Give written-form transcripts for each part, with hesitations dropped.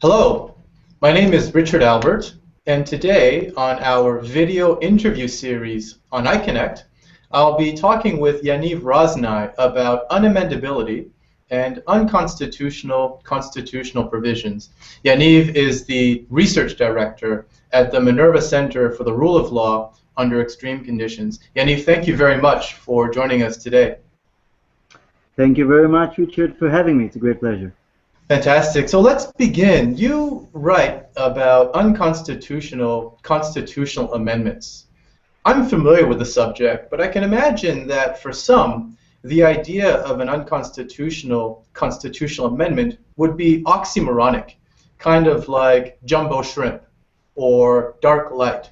Hello, my name is Richard Albert, and today on our video interview series on iConnect, I'll be talking with Yaniv Roznai about unamendability and unconstitutional constitutional provisions. Yaniv is the research director at the Minerva Center for the Rule of Law under Extreme Conditions. Yaniv, thank you very much for joining us today. Thank you very much, Richard, for having me. It's a great pleasure. Fantastic. So let's begin. You write about unconstitutional constitutional amendments. I'm familiar with the subject, but I can imagine that for some, the idea of an unconstitutional constitutional amendment would be oxymoronic, kind of like jumbo shrimp, or dark light,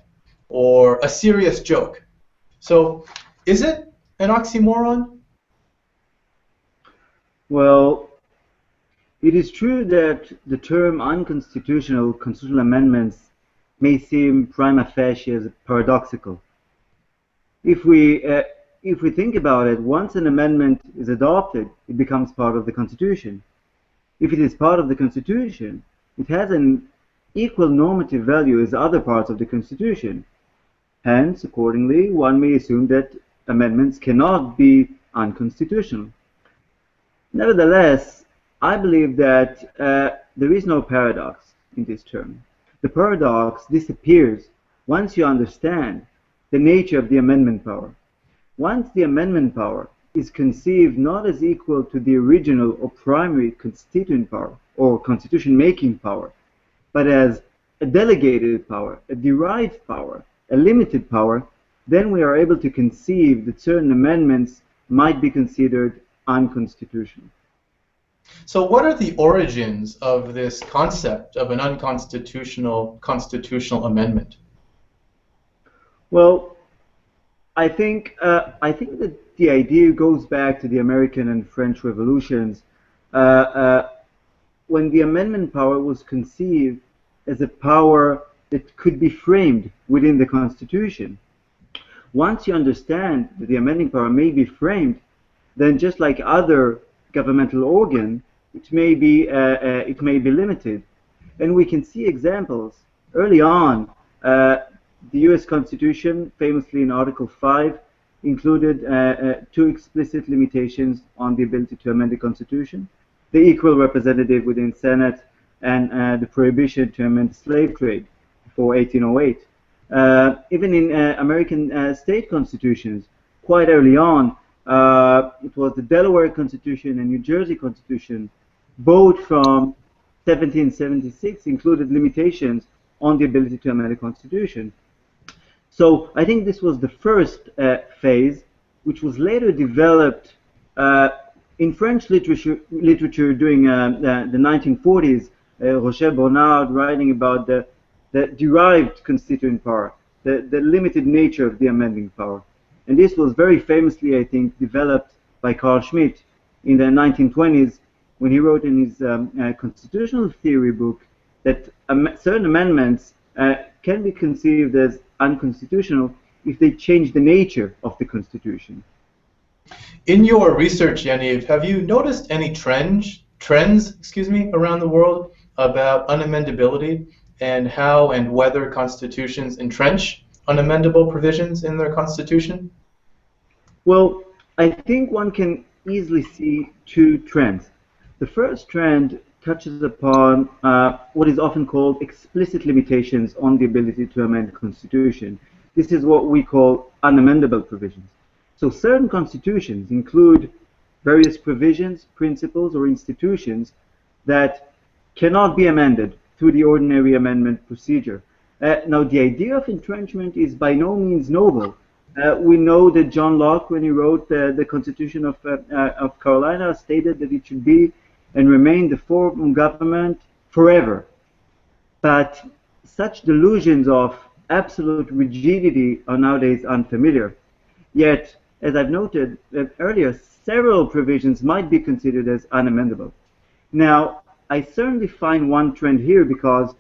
or a serious joke. So is it an oxymoron? Well, it is true that the term unconstitutional constitutional amendments may seem prima facie as paradoxical. If we think about it, once an amendment is adopted, it becomes part of the Constitution. If it is part of the Constitution, it has an equal normative value as other parts of the Constitution. Hence, accordingly, one may assume that amendments cannot be unconstitutional. Nevertheless, I believe that there is no paradox in this term. The paradox disappears once you understand the nature of the amendment power. Once the amendment power is conceived not as equal to the original or primary constituent power or constitution-making power, but as a delegated power, a derived power, a limited power, then we are able to conceive that certain amendments might be considered unconstitutional. So what are the origins of this concept of an unconstitutional constitutional amendment? Well, I think that the idea goes back to the American and French revolutions, when the amendment power was conceived as a power that could be framed within the Constitution. Once you understand that the amending power may be framed, then just like other governmental organ, it may be limited, and we can see examples early on. The U.S. Constitution, famously in Article 5, included two explicit limitations on the ability to amend the Constitution: the equal representative within Senate and the prohibition to amend the slave trade for 1808. Even in American state constitutions, quite early on, it was the Delaware Constitution and New Jersey Constitution, both from 1776, included limitations on the ability to amend the Constitution. So I think this was the first phase, which was later developed in French literature during the 1940s. Roger Bernard writing about the derived constituent power, the limited nature of the amending power. And this was very famously, I think, developed by Carl Schmitt in the 1920s when he wrote in his constitutional theory book that certain amendments can be conceived as unconstitutional if they change the nature of the Constitution. In your research, Yaniv, have you noticed any trends around the world about unamendability and how and whether constitutions entrench unamendable provisions in their constitution? Well, I think one can easily see two trends. The first trend touches upon what is often called explicit limitations on the ability to amend the Constitution. This is what we call unamendable provisions. So certain constitutions include various provisions, principles, or institutions that cannot be amended through the ordinary amendment procedure. Now, the idea of entrenchment is by no means novel. We know that John Locke, when he wrote the Constitution of Carolina, stated that it should be and remain the form of government forever. But such delusions of absolute rigidity are nowadays unfamiliar. Yet, as I've noted earlier, several provisions might be considered as unamendable. Now, I certainly find one trend here because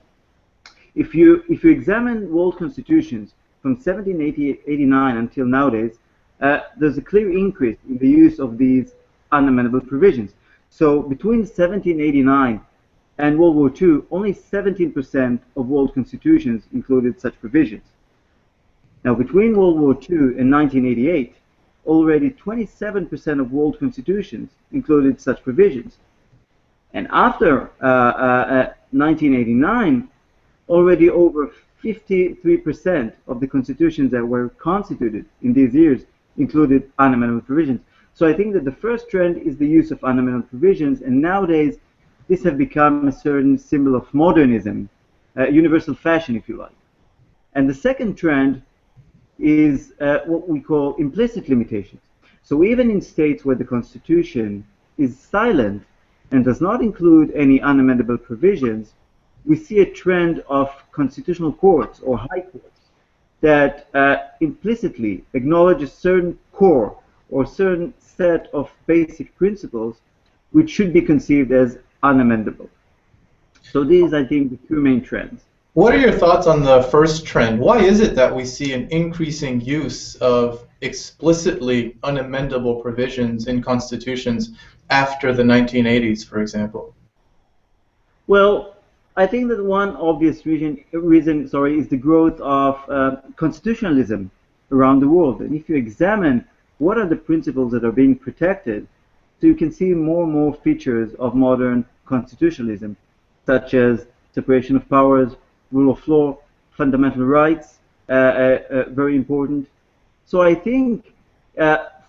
if you examine world constitutions from 1789 until nowadays, there's a clear increase in the use of these unamendable provisions. So between 1789 and World War II, only 17% of world constitutions included such provisions. Now, between World War II and 1988, already 27% of world constitutions included such provisions. And after 1989, already over 53% of the constitutions that were constituted in these years included unamendable provisions. So I think that the first trend is the use of unamendable provisions, and nowadays this has become a certain symbol of modernism, universal fashion, if you like. And the second trend is what we call implicit limitations. So even in states where the Constitution is silent and does not include any unamendable provisions, we see a trend of constitutional courts or high courts that implicitly acknowledge a certain core or certain set of basic principles which should be conceived as unamendable. So these, I think, the two main trends. What are your thoughts on the first trend? Why is it that we see an increasing use of explicitly unamendable provisions in constitutions after the 1980s, for example? Well, I think that one obvious reason is the growth of constitutionalism around the world. And if you examine what are the principles that are being protected, so you can see more and more features of modern constitutionalism, such as separation of powers, rule of law, fundamental rights, very important. So I think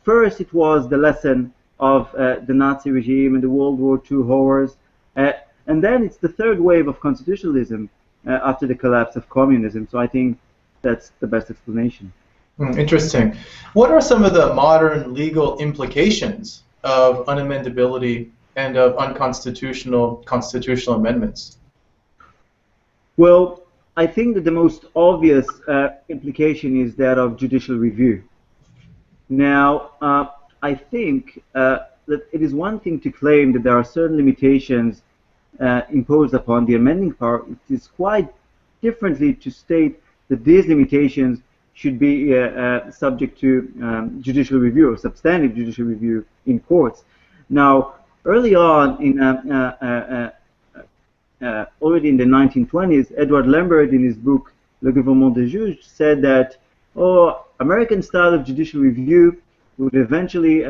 first it was the lesson of the Nazi regime and the World War II horrors, and then it's the third wave of constitutionalism after the collapse of communism. So I think that's the best explanation. Interesting. What are some of the modern legal implications of unamendability and of unconstitutional constitutional amendments? Well, I think that the most obvious implication is that of judicial review. Now, I think that it is one thing to claim that there are certain limitations imposed upon the amending power. It is quite differently to state that these limitations should be subject to judicial review or substantive judicial review in courts. Now, early on, in already in the 1920s, Edward Lambert, in his book Le Gouvernement des Juges, said that American style of judicial review would eventually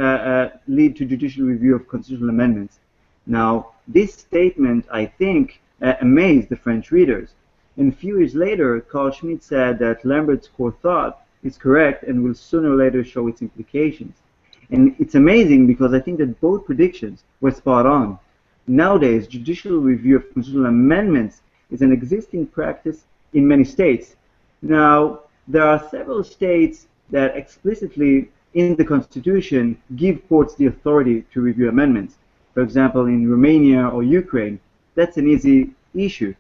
lead to judicial review of constitutional amendments. Now, this statement, I think, amazed the French readers. And a few years later, Carl Schmitt said that Lambert's core thought is correct and will sooner or later show its implications. And it's amazing because I think that both predictions were spot on. Nowadays, judicial review of constitutional amendments is an existing practice in many states. Now, there are several states that explicitly in the Constitution give courts the authority to review amendments. For example, in Romania or Ukraine, that's an easy issue.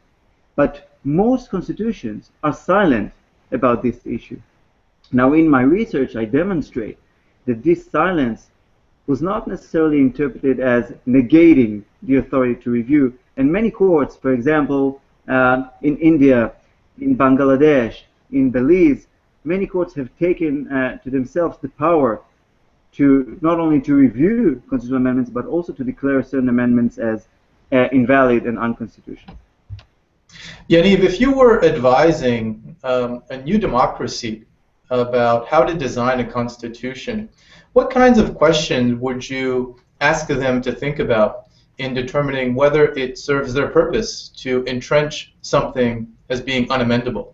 But most constitutions are silent about this issue. Now, in my research, I demonstrate that this silence was not necessarily interpreted as negating the authority to review. And many courts, for example, in India, in Bangladesh, in Belize, many courts have taken to themselves the power to not only to review constitutional amendments, but also to declare certain amendments as invalid and unconstitutional. Yaniv, if you were advising a new democracy about how to design a constitution, what kinds of questions would you ask them to think about in determining whether it serves their purpose to entrench something as being unamendable?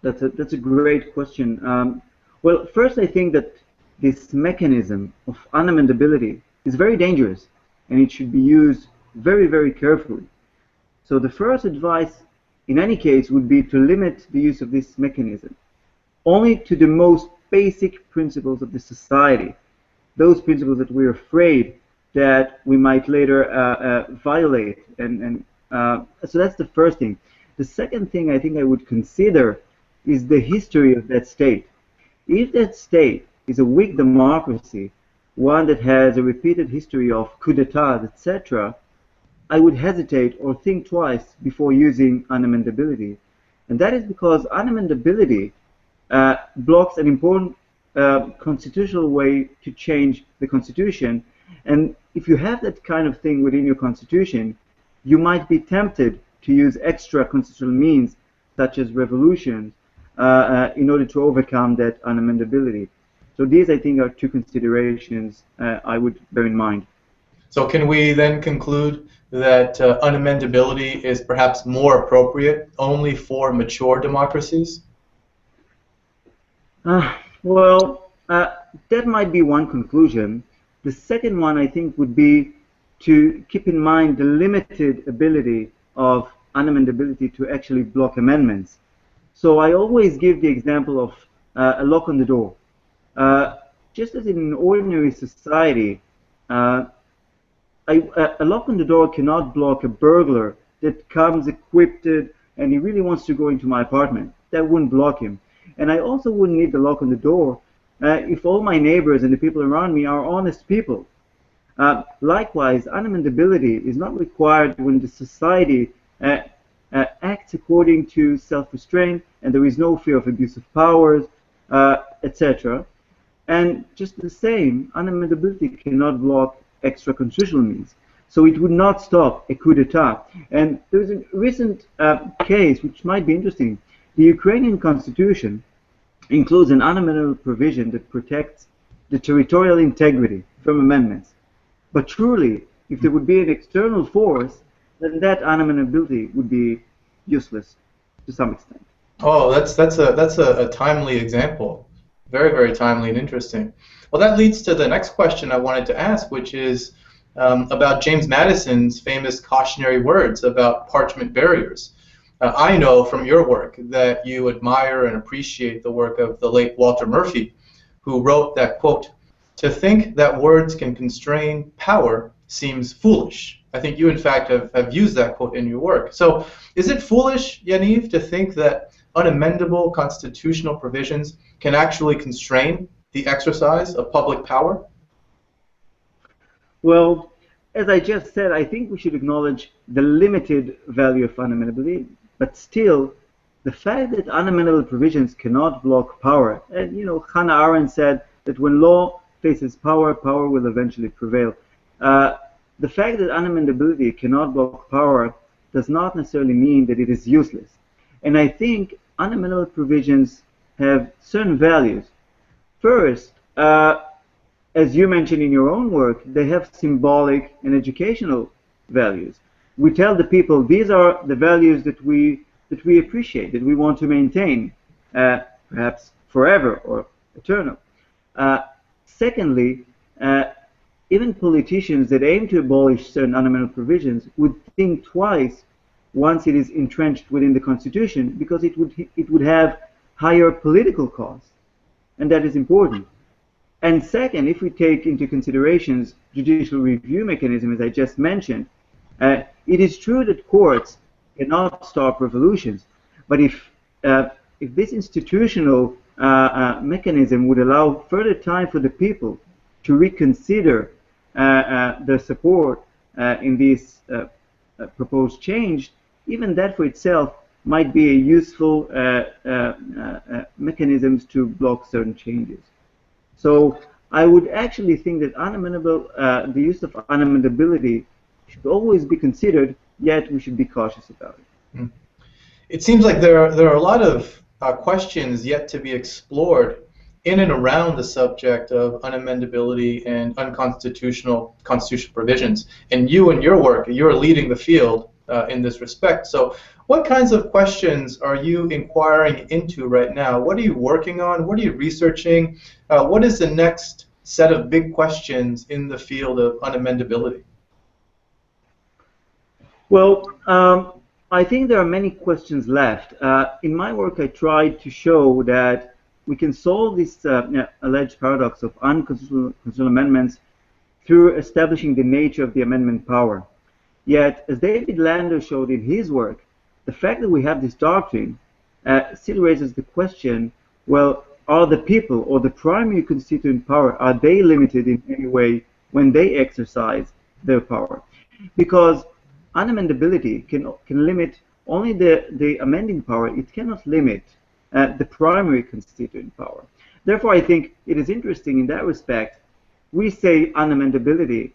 That's a great question. Well, first I think that this mechanism of unamendability is very dangerous and it should be used very, very carefully. So the first advice in any case would be to limit the use of this mechanism only to the most basic principles of the society, those principles that we're afraid that we might later violate. So that's the first thing. The second thing I think I would consider is the history of that state. If that state is a weak democracy, one that has a repeated history of coups d'etat, etc., I would hesitate or think twice before using unamendability. And that is because unamendability blocks an important constitutional way to change the Constitution. And if you have that kind of thing within your Constitution, you might be tempted to use extra constitutional means, such as revolutions, in order to overcome that unamendability. So these, I think, are two considerations I would bear in mind. So can we then conclude that unamendability is perhaps more appropriate only for mature democracies? That might be one conclusion. The second one, I think, would be to keep in mind the limited ability of unamendability to actually block amendments. So I always give the example of a lock on the door. Just as in an ordinary society, a lock on the door cannot block a burglar that comes equipped and he really wants to go into my apartment. That wouldn't block him. And I also wouldn't need the lock on the door if all my neighbors and the people around me are honest people. Likewise, unamendability is not required when the society acts according to self-restraint and there is no fear of abuse of powers, etc. And just the same, unamendability cannot block extra constitutional means. So it would not stop a coup d'etat. And there is a recent case which might be interesting. The Ukrainian constitution includes an unamendable provision that protects the territorial integrity from amendments. But truly, if there would be an external force, then that unamendability would be useless to some extent. Oh, that's a timely example. Very, very timely and interesting. Well, that leads to the next question I wanted to ask, which is about James Madison's famous cautionary words about parchment barriers. I know from your work that you admire and appreciate the work of the late Walter Murphy, who wrote that, quote, "To think that words can constrain power seems foolish." I think you, in fact, have used that quote in your work. So is it foolish, Yaniv, to think that unamendable constitutional provisions can actually constrain the exercise of public power? Well, as I just said, I think we should acknowledge the limited value of unamendability, but still, the fact that unamendable provisions cannot block power, and Hannah Arendt said that when law faces power, power will eventually prevail. The fact that unamendability cannot block power does not necessarily mean that it is useless. And I think unamendable provisions have certain values. First, as you mentioned in your own work, they have symbolic and educational values. We tell the people these are the values that we appreciate, that we want to maintain, perhaps forever or eternal. Secondly, even politicians that aim to abolish certain unamendable provisions would think twice once it is entrenched within the Constitution, because it would have higher political costs, and that is important. And second, if we take into considerations judicial review mechanism, as I just mentioned, it is true that courts cannot stop revolutions, but if this institutional mechanism would allow further time for the people to reconsider their support in this proposed change, even that for itself might be a useful mechanisms to block certain changes. So I would actually think that the use of unamendability should always be considered, yet we should be cautious about it. It seems like there are a lot of questions yet to be explored in and around the subject of unamendability and constitutional provisions. And you and your work, you're leading the field in this respect. So what kinds of questions are you inquiring into right now? What are you working on? What are you researching? What is the next set of big questions in the field of unamendability? Well, I think there are many questions left. In my work, I tried to show that we can solve this alleged paradox of unconstitutional amendments through establishing the nature of the amendment power. Yet, as David Lander showed in his work, the fact that we have this doctrine still raises the question, well, are the people or the primary constituent power, are they limited in any way when they exercise their power? Because unamendability can limit only the amending power. It cannot limit the primary constituent power. Therefore, I think it is interesting in that respect. We say unamendability,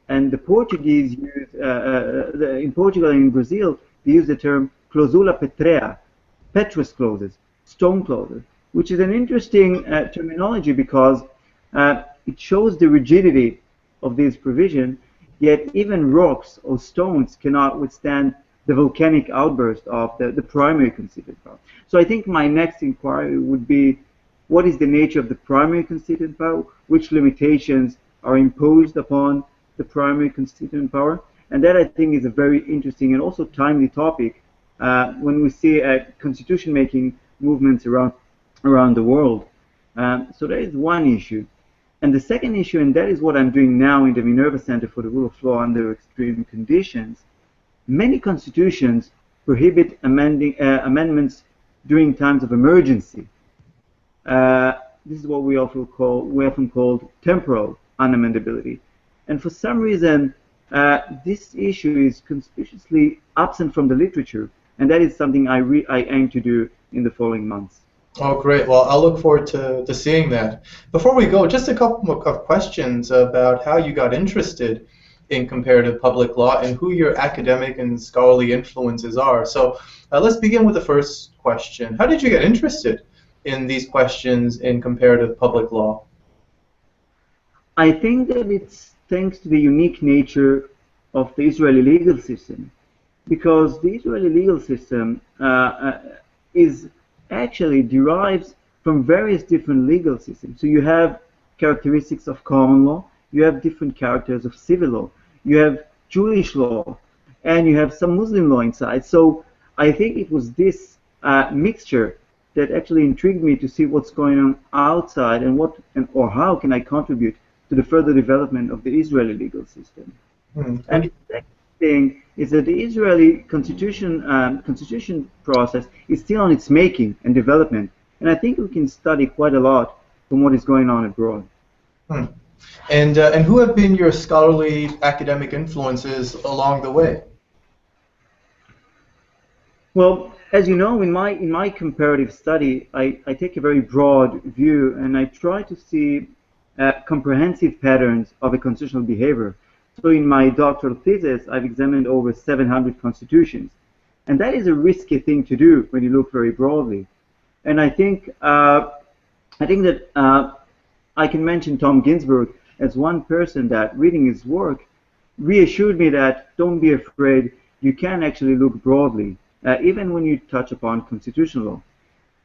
and the Portuguese use in Portugal and in Brazil, they use the term clausula petrea, Petrus clauses, stone clauses, which is an interesting terminology because it shows the rigidity of this provision, yet even rocks or stones cannot withstand the volcanic outburst of the primary constituent power. So I think my next inquiry would be, what is the nature of the primary constituent power? Which limitations are imposed upon the primary constituent power? And that, I think, is a very interesting and also timely topic when we see constitution-making movements around the world. So that is one issue. And the second issue, and that is what I'm doing now in the Minerva Center for the Rule of Law under extreme conditions, many constitutions prohibit amendments during times of emergency. This is what we often call temporal unamendability. And for some reason, this issue is conspicuously absent from the literature, and that is something I aim to do in the following months. Oh, great. Well, I'll look forward to seeing that. Before we go, just a couple of questions about how you got interested in comparative public law and who your academic and scholarly influences are. So let's begin with the first question. How did you get interested in these questions in comparative public law? I think that it's thanks to the unique nature of the Israeli legal system, because the Israeli legal system actually derives from various different legal systems. So you have characteristics of common law, you have different characters of civil law, you have Jewish law, and you have some Muslim law inside. So I think it was this mixture that actually intrigued me to see what's going on outside and or how can I contribute to the further development of the Israeli legal system. And the second thing is that the Israeli constitution process is still on its making and development, and I think we can study quite a lot from what is going on abroad. And who have been your scholarly academic influences along the way? Well, as you know, in my comparative study, I take a very broad view, and I try to see comprehensive patterns of a constitutional behavior. So in my doctoral thesis, I've examined over 700 constitutions, and that is a risky thing to do when you look very broadly. And I think that I can mention Tom Ginsburg as one person that, reading his work, reassured me that don't be afraid, you can actually look broadly, even when you touch upon constitutional law.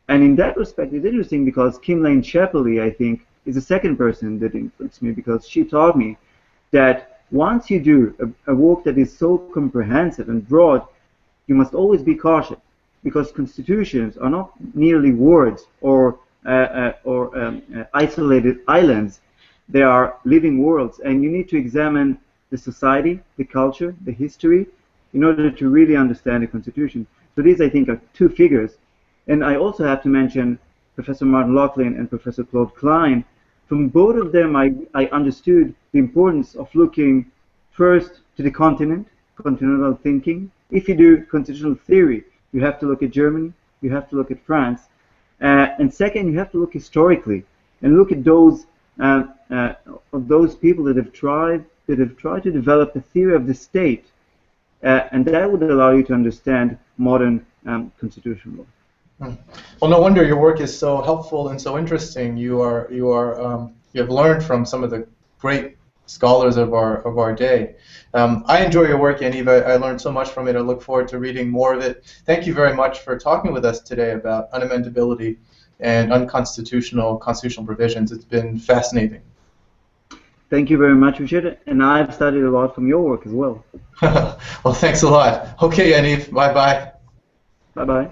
And in that respect, it's interesting because Kim Lane Shapley, I think, is the second person that influenced me, because she taught me that once you do a work that is so comprehensive and broad, you must always be cautious, because constitutions are not merely words or isolated islands. They are living worlds, and you need to examine the society, the culture, the history, in order to really understand the Constitution. So these, I think, are two figures. And I also have to mention Professor Martin Laughlin and Professor Claude Klein. From both of them, I understood the importance of looking first to the continental thinking. If you do constitutional theory, you have to look at Germany, you have to look at France, and second, you have to look historically and look at those people that have tried to develop a theory of the state, and that would allow you to understand modern constitutional law. Well, no wonder your work is so helpful and so interesting. You have learned from some of the great scholars of our day. I enjoy your work, Yaniv. I learned so much from it. I look forward to reading more of it. Thank you very much for talking with us today about unamendability and constitutional provisions. It's been fascinating. Thank you very much, Richard. And I've studied a lot from your work as well. Well, thanks a lot. Okay, Yaniv. Bye-bye. Bye-bye.